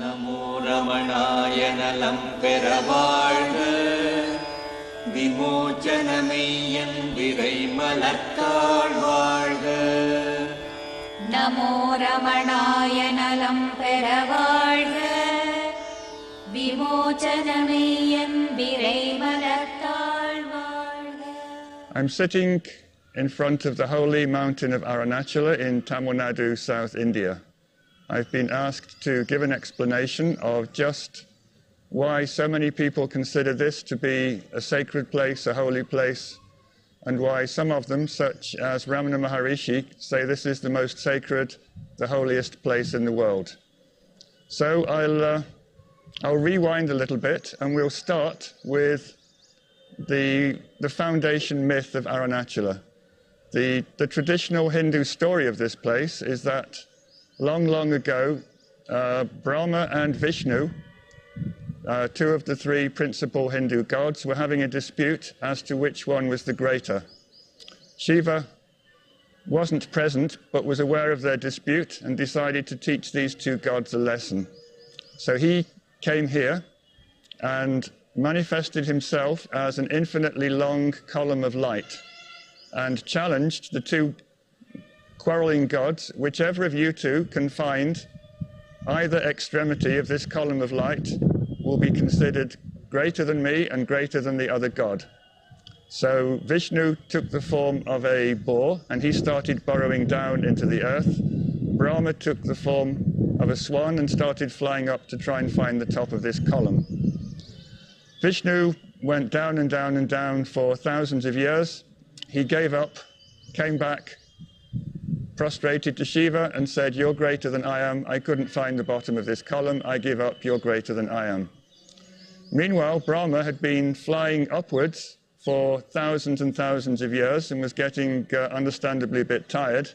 நமோ ரமணாய நலம் பெற வாழ்க, விமோச்சனமெய்யன் விரை மலர்த்தாள் வாழ்க. நமோ ரமணாய நலம் பெற வாழ்க, விமோச்சனமெய்யன் விரை மலர்த்தாள் வாழ்க. I'm sitting in front of the holy mountain of Arunachala in Tamil Nadu, South India. I've been asked to give an explanation of just why so many people consider this to be a sacred place, a holy place, and why some of them, such as Ramana Maharshi, say this is the most sacred, the holiest place in the world. So I'll rewind a little bit, and we'll start with the foundation myth of Arunachala. The traditional Hindu story of this place is that long, long ago, Brahma and Vishnu, two of the three principal Hindu gods, were having a dispute as to which one was the greater. Shiva wasn't present, but was aware of their dispute and decided to teach these two gods a lesson. So he came here and manifested himself as an infinitely long column of light and challenged the two quarreling gods, whichever of you two can find either extremity of this column of light will be considered greater than me and greater than the other god. So Vishnu took the form of a boar and he started burrowing down into the earth. Brahma took the form of a swan and started flying up to try and find the top of this column. Vishnu went down and down and down for thousands of years. He gave up, came back, prostrated to Shiva and said, "You're greater than I am. I couldn't find the bottom of this column. I give up. You're greater than I am." Meanwhile, Brahma had been flying upwards for thousands and thousands of years and was getting understandably a bit tired,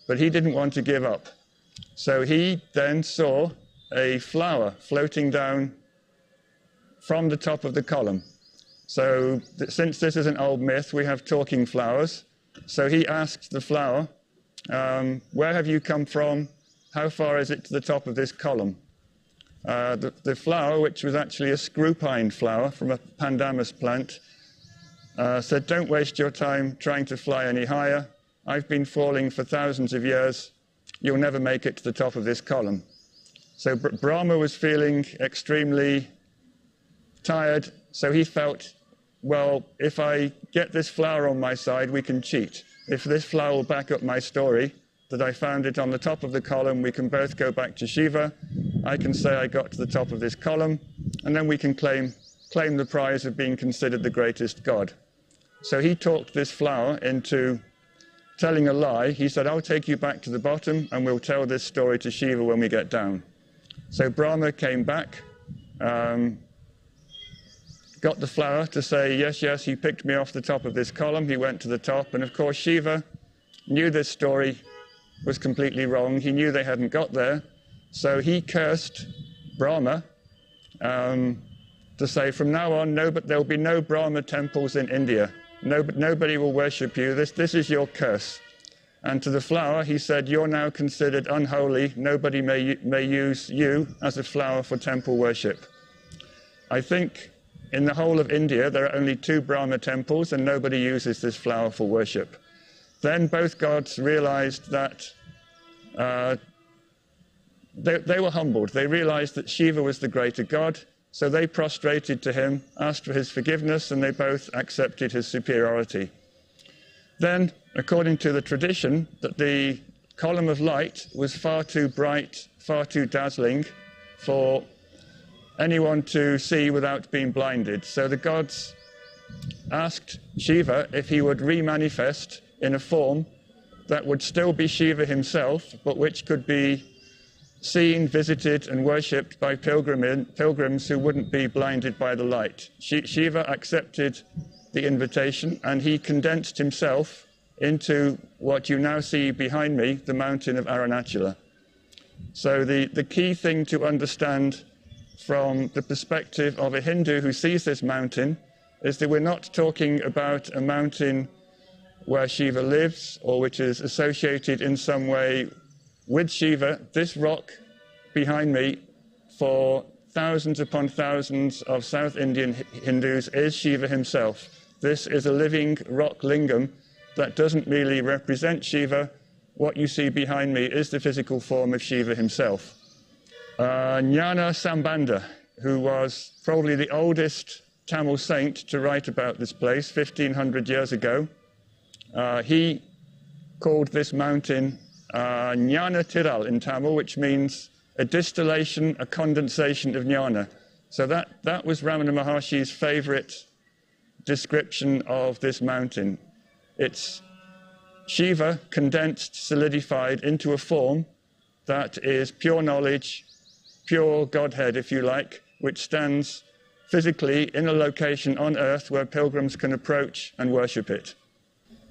but he didn't want to give up. So he then saw a flower floating down from the top of the column. So since this is an old myth, we have talking flowers. So he asked the flower, "Where have you come from? How far is it to the top of this column?" The flower, which was actually a screwpine flower from a pandanus plant, said, "Don't waste your time trying to fly any higher. I've been falling for thousands of years. You'll never make it to the top of this column." So Brahma was feeling extremely tired, so he felt, well, if I get this flower on my side, we can cheat. If this flower will back up my story, that I found it on the top of the column, we can both go back to Shiva. I can say I got to the top of this column, and then we can claim the prize of being considered the greatest god. So he talked this flower into telling a lie. He said, "I'll take you back to the bottom, and we'll tell this story to Shiva when we get down." So Brahma came back, got the flower to say, yes, he picked me off the top of this column. He went to the top, and of course Shiva knew this story was completely wrong. He knew they hadn't got there, so he cursed Brahma to say, "From now on, there'll be no Brahma temples in India. Nobody will worship you. This is your curse." And to the flower, he said, "You're now considered unholy. Nobody may use you as a flower for temple worship." I think in the whole of India, there are only 2 Brahma temples, and nobody uses this flower for worship. Then both gods realized that they were humbled. They realized that Shiva was the greater god, so they prostrated to him, asked for his forgiveness, and they both accepted his superiority. Then, according to the tradition, that the column of light was far too bright, far too dazzling for anyone to see without being blinded. So the gods asked Shiva if he would remanifest in a form that would still be Shiva himself, but which could be seen, visited, and worshipped by pilgrims who wouldn't be blinded by the light. Shiva accepted the invitation, and he condensed himself into what you now see behind me, the mountain of Arunachala. So the key thing to understand from the perspective of a Hindu who sees this mountain is that we're not talking about a mountain where Shiva lives or which is associated in some way with Shiva. This rock behind me for thousands upon thousands of South Indian Hindus is Shiva himself. This is a living rock lingam that doesn't merely represent Shiva. What you see behind me is the physical form of Shiva himself. Jnana Sambandha, who was probably the oldest Tamil saint to write about this place 1500 years ago, he called this mountain Jnana Tiral in Tamil, which means a distillation, a condensation of jnana. So that was Ramana Maharshi's favorite description of this mountain. It's Shiva condensed, solidified into a form that is pure knowledge, pure Godhead, if you like, which stands physically in a location on earth where pilgrims can approach and worship it.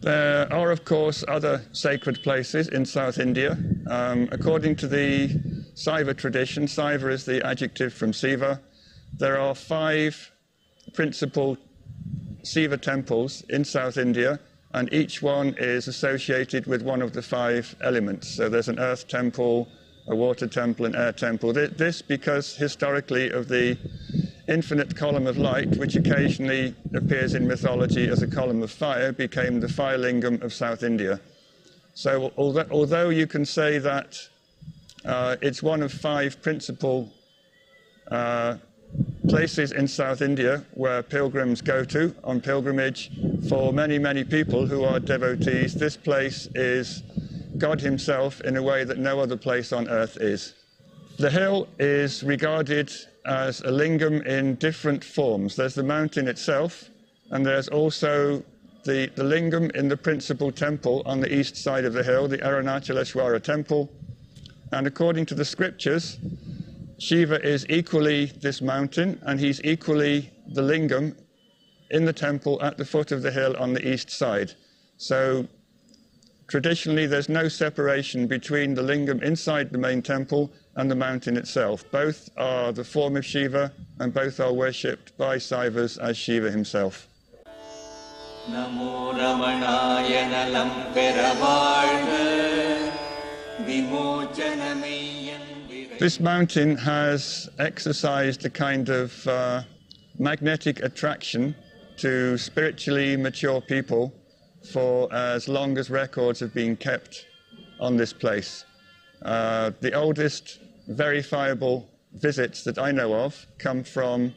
There are, of course, other sacred places in South India. According to the Saiva tradition, Saiva is the adjective from Shiva, there are 5 principal Shiva temples in South India, and each one is associated with one of the 5 elements. So there's an earth temple, a water temple, an air temple. This because historically of the infinite column of light, which occasionally appears in mythology as a column of fire, became the fire lingam of South India. So although you can say that it's one of 5 principal places in South India where pilgrims go to on pilgrimage, for many, many people who are devotees, this place is God himself in a way that no other place on earth is. The hill is regarded as a lingam in different forms. There's the mountain itself, and there's also the lingam in the principal temple on the east side of the hill, the Arunachala temple. And according to the scriptures, Shiva is equally this mountain, and he's equally the lingam in the temple at the foot of the hill on the east side. So traditionally, there's no separation between the lingam inside the main temple and the mountain itself. Both are the form of Shiva, and both are worshipped by Saivas as Shiva himself. Namo Ramanaya Nalam Peravalga Vimochanameyyan. This mountain has exercised a kind of magnetic attraction to spiritually mature people for as long as records have been kept on this place. The oldest verifiable visits that I know of come from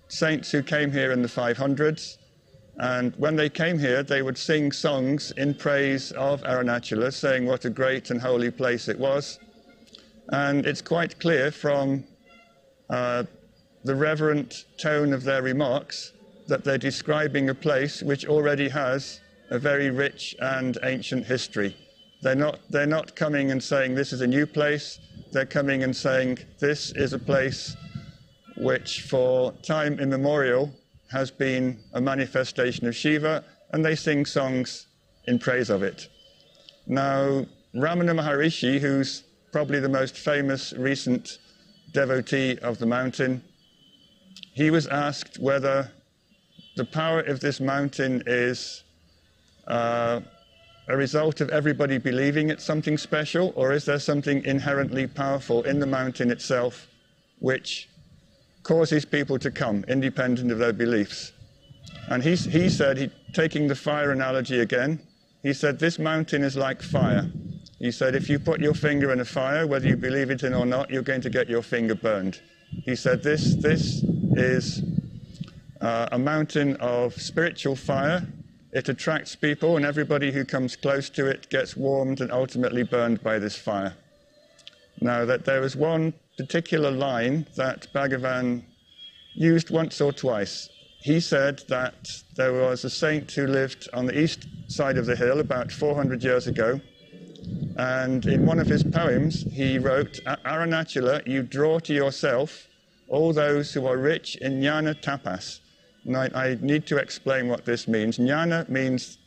saints who came here in the 500s, and when they came here they would sing songs in praise of Arunachala, saying what a great and holy place it was. And it's quite clear from the reverent tone of their remarks that they're describing a place which already has a very rich and ancient history. They're not coming and saying this is a new place. They're coming and saying this is a place which for time immemorial has been a manifestation of Shiva, and they sing songs in praise of it. Now, Ramana Maharshi, who's probably the most famous recent devotee of the mountain, he was asked whether the power of this mountain is a result of everybody believing it's something special, or is there something inherently powerful in the mountain itself which causes people to come, independent of their beliefs? And he said, taking the fire analogy again, he said, this mountain is like fire. He said, if you put your finger in a fire, whether you believe it in or not, you're going to get your finger burned. He said, this is a mountain of spiritual fire. It attracts people, and everybody who comes close to it gets warmed and ultimately burned by this fire. Now, that there was one particular line that Bhagavan used once or twice. He said that there was a saint who lived on the east side of the hill about 400 years ago, and in one of his poems he wrote, Arunachala, you draw to yourself all those who are rich in jnana tapas. And I need to explain what this means. Jnana means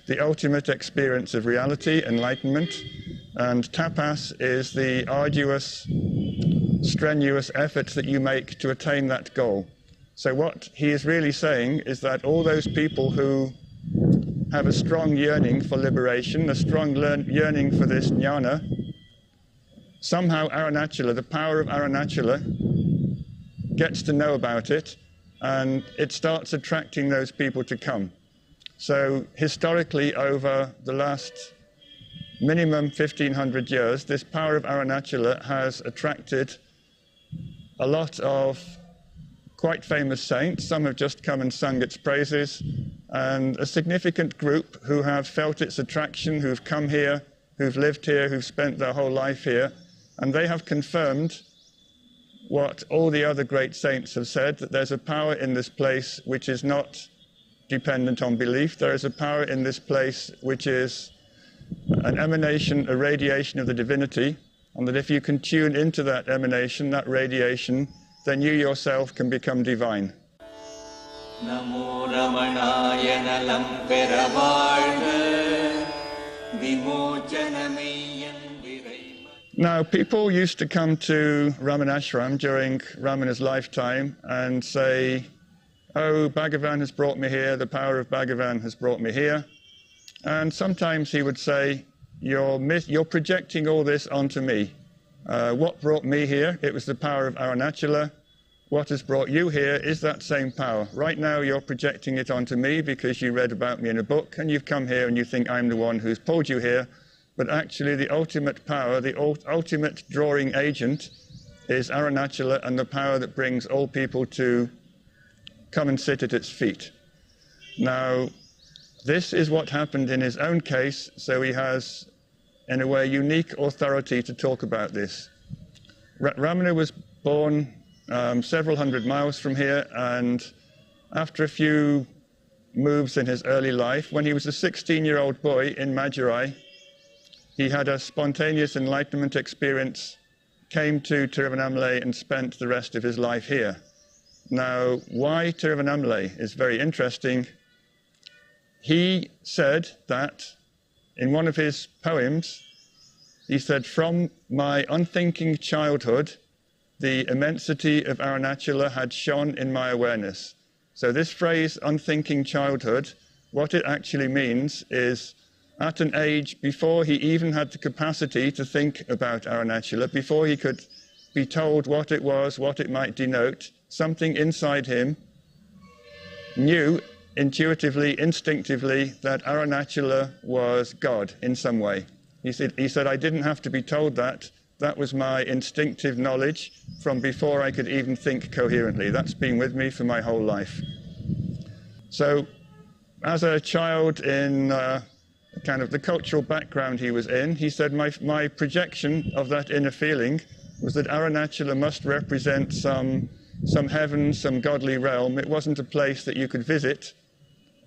the ultimate experience of reality, enlightenment, and tapas is the arduous, strenuous efforts that you make to attain that goal. So what he is really saying is that all those people who have a strong yearning for liberation, a strong yearning for this jnana, somehow Arunachala, the power of Arunachala, gets to know about it, and it starts attracting those people to come. So historically, over the last minimum 1500 years, this power of Arunachala has attracted a lot of quite famous saints. Some have just come and sung its praises, and a significant group who have felt its attraction, who've come here, who've lived here, who've spent their whole life here, and they have confirmed what all the other great saints have said, that there's a power in this place which is not dependent on belief. There is a power in this place which is an emanation, a radiation of the divinity, and that if you can tune into that emanation, that radiation, then you yourself can become divine. Namo Ramanaya nalam peravalga vimochanameyyan virai. Now, people used to come to Ramanashram during Ramana's lifetime and say, oh, Bhagavan has brought me here, the power of Bhagavan has brought me here. And sometimes he would say, you're projecting all this onto me. What brought me here? It was the power of Arunachala. What has brought you here is that same power. Right now you're projecting it onto me because you read about me in a book, and you've come here and you think I'm the one who's pulled you here. But actually the ultimate power, the ultimate drawing agent is Arunachala, and the power that brings all people to come and sit at its feet. Now, this is what happened in his own case, so he has, in a way, unique authority to talk about this. Ramana was born several hundred miles from here, and after a few moves in his early life, when he was a 16-year-old boy in Madurai, he had a spontaneous enlightenment experience, came to Tiruvannamalai and spent the rest of his life here. Now, why Tiruvannamalai is very interesting. He said that in one of his poems, he said, from my unthinking childhood, the immensity of Arunachala had shone in my awareness. So this phrase, unthinking childhood, what it actually means is at an age before he even had the capacity to think about Arunachala, before he could be told what it was, what it might denote, something inside him knew intuitively, instinctively, that Arunachala was God in some way. He said, I didn't have to be told that. That was my instinctive knowledge from before I could even think coherently. That's been with me for my whole life. So, as a child in kind of the cultural background he was in, he said, my projection of that inner feeling was that Arunachala must represent some heaven, some godly realm. It wasn't a place that you could visit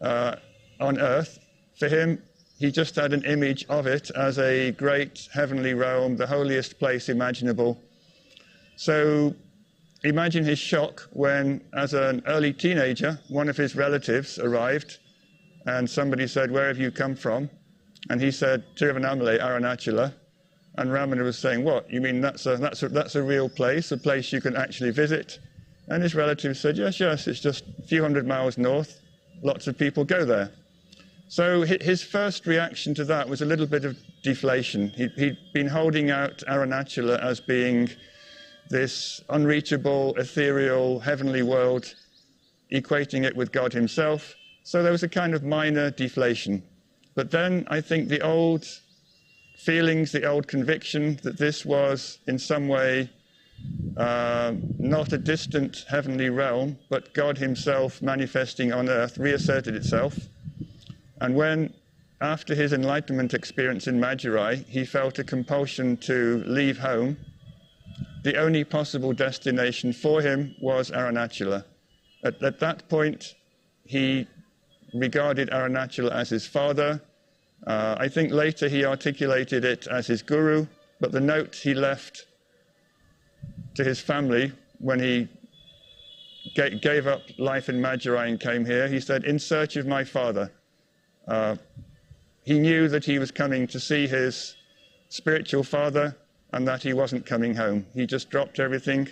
on earth. For him, he just had an image of it as a great heavenly realm, the holiest place imaginable. So imagine his shock when, as an early teenager, one of his relatives arrived and somebody said, where have you come from? And he said, Tiruvannamalai, Arunachala. And Ramana was saying, what? You mean that's a real place, a place you can actually visit? And his relative said, yes, it's just a few hundred miles north. Lots of people go there. So his first reaction to that was a little bit of deflation. He'd been holding out Arunachala as being this unreachable, ethereal, heavenly world, equating it with God himself. So there was a kind of minor deflation. But then I think the old feelings, the old conviction that this was in some way not a distant heavenly realm, but God himself manifesting on earth, reasserted itself. And when, after his enlightenment experience in Madurai, he felt a compulsion to leave home, the only possible destination for him was Arunachala. At that point, he regarded Arunachala as his father. I think later he articulated it as his guru, but the note he left to his family when he gave up life in Madurai and came here, he said, in search of my father. He knew that he was coming to see his spiritual father and that he wasn't coming home. He just dropped everything,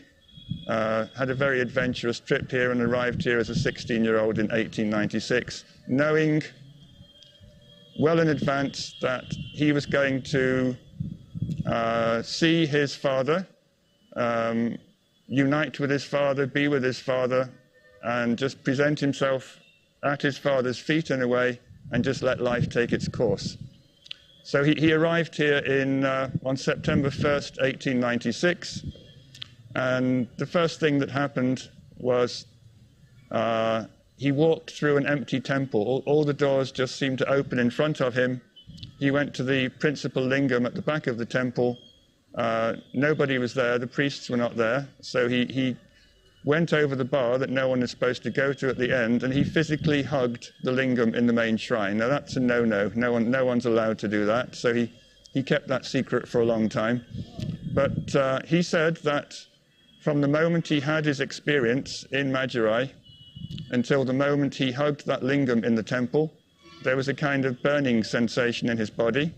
had a very adventurous trip here and arrived here as a 16-year-old in 1896, knowing well in advance that he was going to see his father, unite with his father, be with his father, and just present himself at his father's feet in a way, and just let life take its course. So he arrived here on September 1st, 1896, and the first thing that happened was he walked through an empty temple. All the doors just seemed to open in front of him. He went to the principal lingam at the back of the temple. Nobody was there, the priests were not there, so he went over the bar that no one is supposed to go to at the end, and he physically hugged the lingam in the main shrine. Now that's a no-no. No one's allowed to do that, so he kept that secret for a long time. But he said that from the moment he had his experience in Madurai until the moment he hugged that lingam in the temple, there was a kind of burning sensation in his body.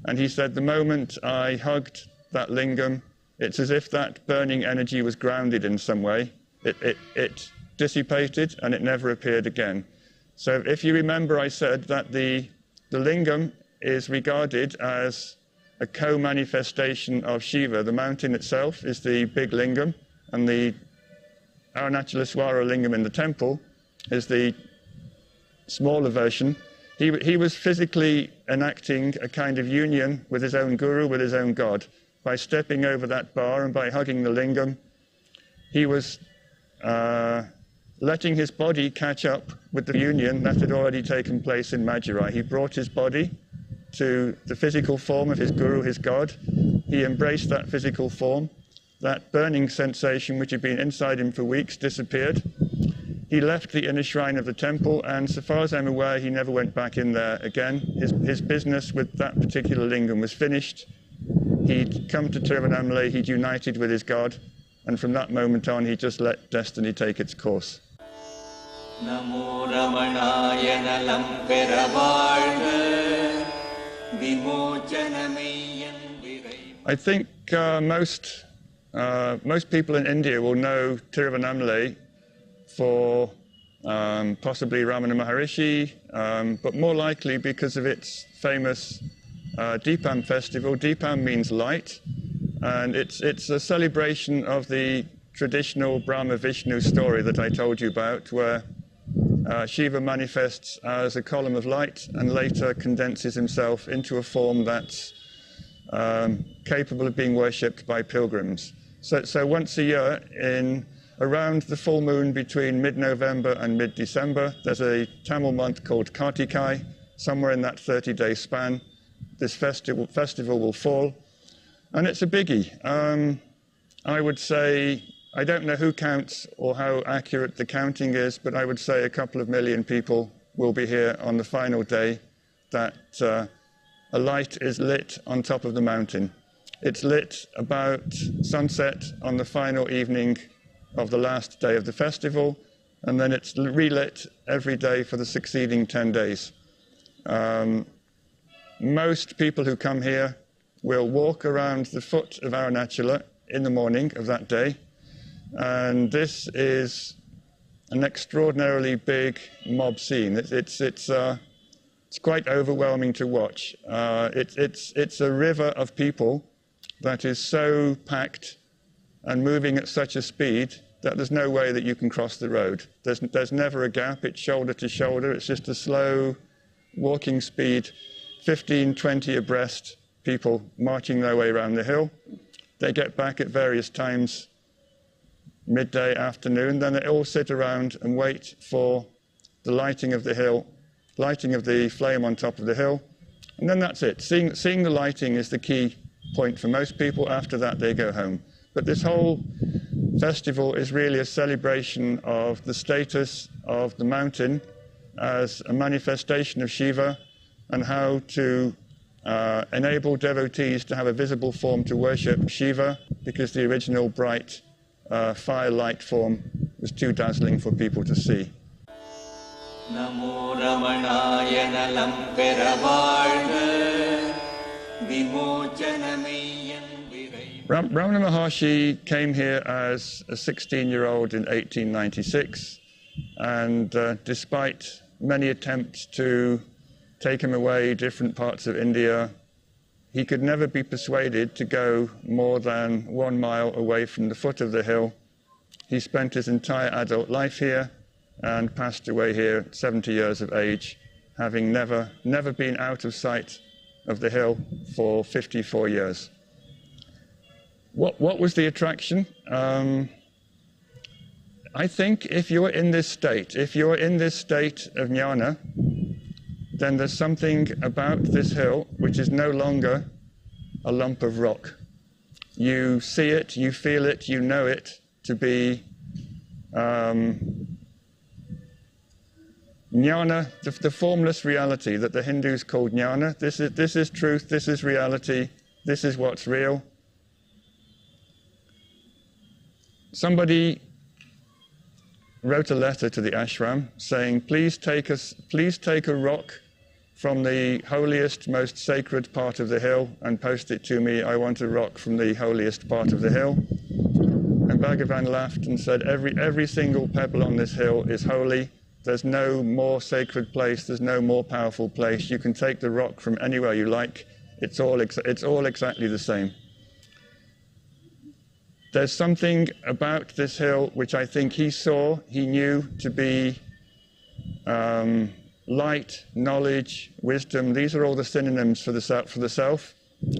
And he said, the moment I hugged that lingam, it's as if that burning energy was grounded in some way. It dissipated and it never appeared again. So if you remember, I said that the lingam is regarded as a co-manifestation of Shiva. The mountain itself is the big lingam, and the Arunachala lingam in the temple is the smaller version. He was physically enacting a kind of union with his own guru, with his own God. By stepping over that bar and by hugging the lingam, he was letting his body catch up with the union that had already taken place in Madurai. He brought his body to the physical form of his guru, his God. He embraced that physical form. That burning sensation which had been inside him for weeks disappeared. He left the inner shrine of the temple, and so far as I'm aware, he never went back in there again. His business with that particular lingam was finished. He'd come to Tiruvannamalai, he'd united with his God, and from that moment on, he just let destiny take its course. Namo Ramanaya Nalam Peravalga Vimochanameyyan Virai. I think most people in India will know Tiruvannamalai for possibly Ramana Maharshi, but more likely because of its famous Deepam festival. Deepam means light, and it's a celebration of the traditional Brahma-Vishnu story that I told you about, where Shiva manifests as a column of light and later condenses himself into a form that's capable of being worshipped by pilgrims. So once a year, around the full moon between mid-November and mid-December, there's a Tamil month called Kartikai. Somewhere in that 30-day span, this festival will fall, and it's a biggie. I would say, I don't know who counts or how accurate the counting is, but I would say a couple of million people will be here on the final day that a light is lit on top of the mountain. It's lit about sunset on the final evening of the last day of the festival, and then it's relit every day for the succeeding 10 days. Most people who come here will walk around the foot of Arunachala in the morning of that day, and this is an extraordinarily big mob scene. It's quite overwhelming to watch. It's a river of people that is so packed and moving at such a speed that there's no way that you can cross the road. There's never a gap. It's shoulder to shoulder. It's just a slow walking speed, 15, 20 abreast people marching their way around the hill. They get back at various times, midday, afternoon, then they all sit around and wait for the lighting of the hill, lighting of the flame on top of the hill, and then that's it. Seeing the lighting is the key point for most people. After that, they go home. But this whole festival is really a celebration of the status of the mountain as a manifestation of Shiva, and how to enable devotees to have a visible form to worship Shiva, because the original bright fire-light form was too dazzling for people to see. Namo Ramanaya Nalam Peravalga Vimochanameyyan Virai. Ramana Maharshi came here as a 16-year-old in 1896, and despite many attempts to take him away, different parts of India, he could never be persuaded to go more than 1 mile away from the foot of the hill. He spent his entire adult life here and passed away here at 70 years of age, having never been out of sight of the hill for 54 years. What was the attraction? I think if you're in this state of jnana, then there's something about this hill which is no longer a lump of rock. You see it, you feel it, you know it to be jnana, the formless reality that the Hindus called jnana. This is truth, this is reality, this is what's real. Somebody wrote a letter to the ashram saying, please take a rock from the holiest, most sacred part of the hill and post it to me. I want a rock from the holiest part of the hill. And Bhagavan laughed and said, every single pebble on this hill is holy. There's no more sacred place, there's no more powerful place. You can take the rock from anywhere you like. It's all exactly the same. There's something about this hill which I think he knew to be light, knowledge, wisdom. These are all the synonyms for the self.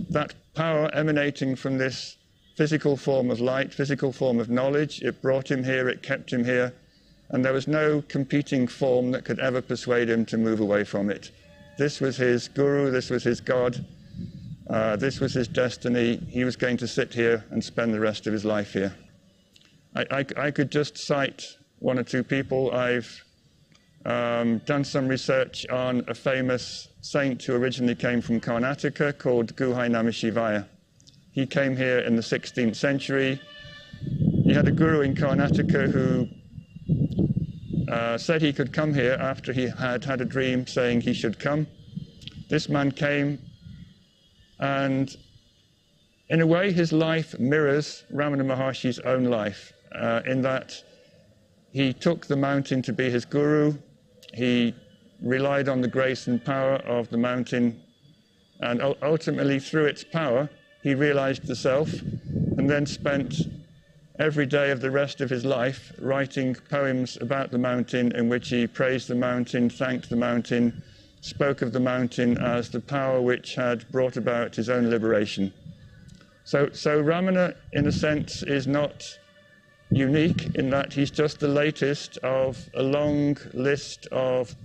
That power emanating from this physical form of light, physical form of knowledge, it brought him here, it kept him here, and there was no competing form that could ever persuade him to move away from it. This was his guru, this was his God, this was his destiny. He was going to sit here and spend the rest of his life here. I could just cite 1 or 2 people. I've done some research on a famous saint who originally came from Karnataka called Guhai Nama Shivaya. He came here in the 16th century. He had a guru in Karnataka who said he could come here after he had had a dream saying he should come. This man came, and in a way his life mirrors Ramana Maharshi's own life, in that he took the mountain to be his guru. He relied on the grace and power of the mountain, and ultimately through its power he realized the self, and then spent every day of the rest of his life writing poems about the mountain in which he praised the mountain, thanked the mountain, spoke of the mountain as the power which had brought about his own liberation. So Ramana, in a sense, is not unique in that he's just the latest of a long list of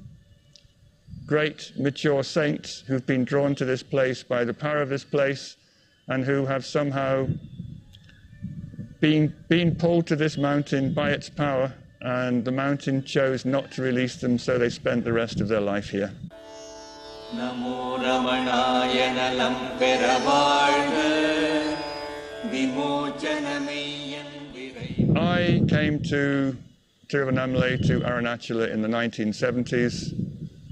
great mature saints who've been drawn to this place by the power of this place, and who have somehow been pulled to this mountain by its power, and the mountain chose not to release them, so they spent the rest of their life here. Namo Ramanaya Nalam Peravalga Vimochanamayan Virai. I came to Tiruvannamalai, to Arunachala in the 1970s,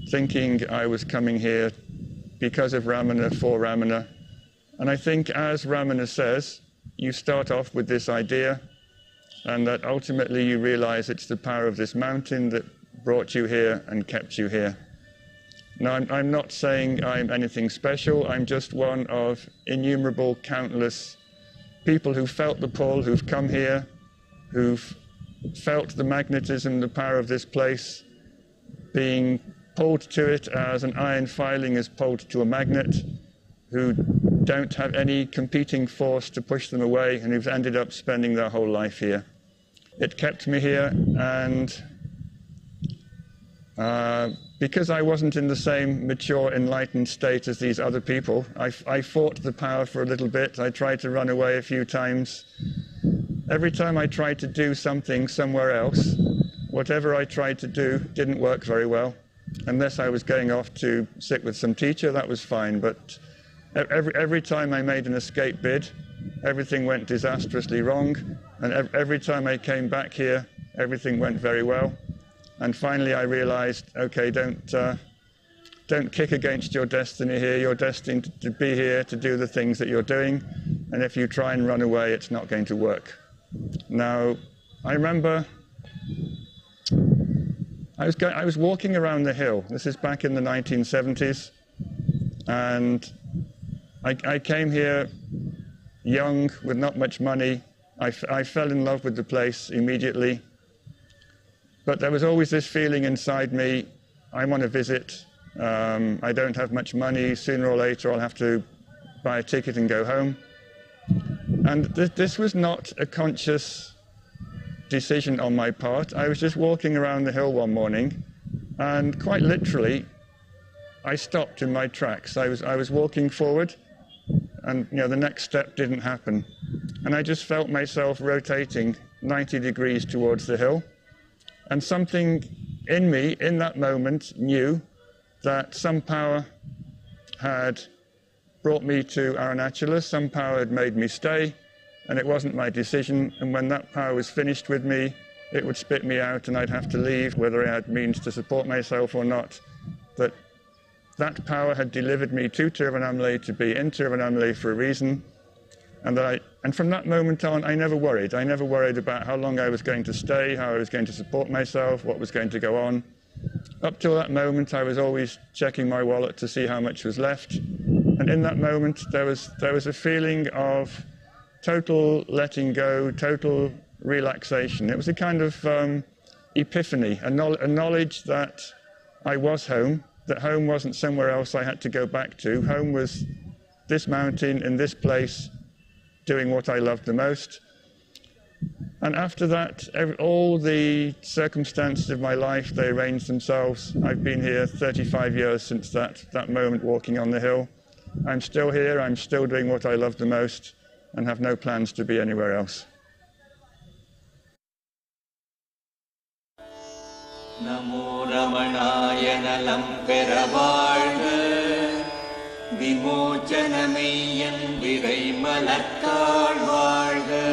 thinking I was coming here because of Ramana, for Ramana. And I think, as Ramana says, you start off with this idea, and that ultimately you realize it's the power of this mountain that brought you here and kept you here. Now, I'm not saying I'm anything special. I'm just one of innumerable, countless people who felt the pull, who've come here, who've felt the magnetism, the power of this place, being pulled to it as an iron filing is pulled to a magnet, who don't have any competing force to push them away, and who've ended up spending their whole life here. It kept me here, and because I wasn't in the same mature, enlightened state as these other people, I fought the power for a little bit. I tried to run away a few times. Every time I tried to do something somewhere else, whatever I tried to do didn't work very well. Unless I was going off to sit with some teacher, that was fine, but every time I made an escape bid, everything went disastrously wrong, and every time I came back here, everything went very well. And finally I realized, okay, don't kick against your destiny here. You're destined to be here to do the things that you're doing, and if you try and run away, it's not going to work. Now, I remember I was walking around the hill. This is back in the 1970s, and I came here young with not much money. I fell in love with the place immediately. But there was always this feeling inside me, I'm on a visit. I don't have much money. Sooner or later I'll have to buy a ticket and go home. And this was not a conscious decision on my part. I was just walking around the hill one morning, and quite literally, I stopped in my tracks. I was walking forward, and the next step didn't happen. And I just felt myself rotating 90 degrees towards the hill. And something in me, in that moment, knew that some power had brought me to Arunachala, some power had made me stay, and it wasn't my decision. And when that power was finished with me, it would spit me out and I'd have to leave, whether I had means to support myself or not. But that power had delivered me to Tiruvannamalai to be in Tiruvannamalai for a reason. And from that moment on, I never worried. I never worried about how long I was going to stay, how I was going to support myself, what was going to go on. Up till that moment, I was always checking my wallet to see how much was left. And in that moment, there was a feeling of total letting go, total relaxation. It was a kind of epiphany, a knowledge that I was home, that home wasn't somewhere else I had to go back to. Home was this mountain in this place, doing what I loved the most. And after that, all the circumstances of my life, they arranged themselves. I've been here 35 years since that moment walking on the hill. I'm still here, I'm still doing what I love the most, and have no plans to be anywhere else. Namo Ramanaya Nalam Peravazha Vimochanameyan Virai Malakkal Vazha.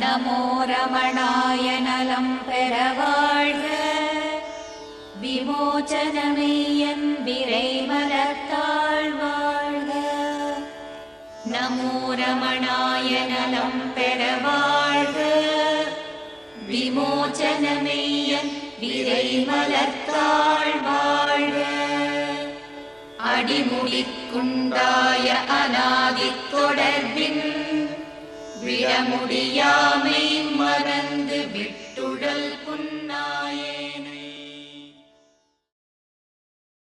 Namo Ramanaya Nalam Peravazha Vimochanameyan Virai Malakkal Vazha. Namo Ramanaya Nalam Peravazha Vimochanameyan Virai Malakkal Vazha. அடிமுடிக்குண்டாய அநாதித் தொடர்பின் விடமுடியாமை மறந்து விட்டுடல் புன்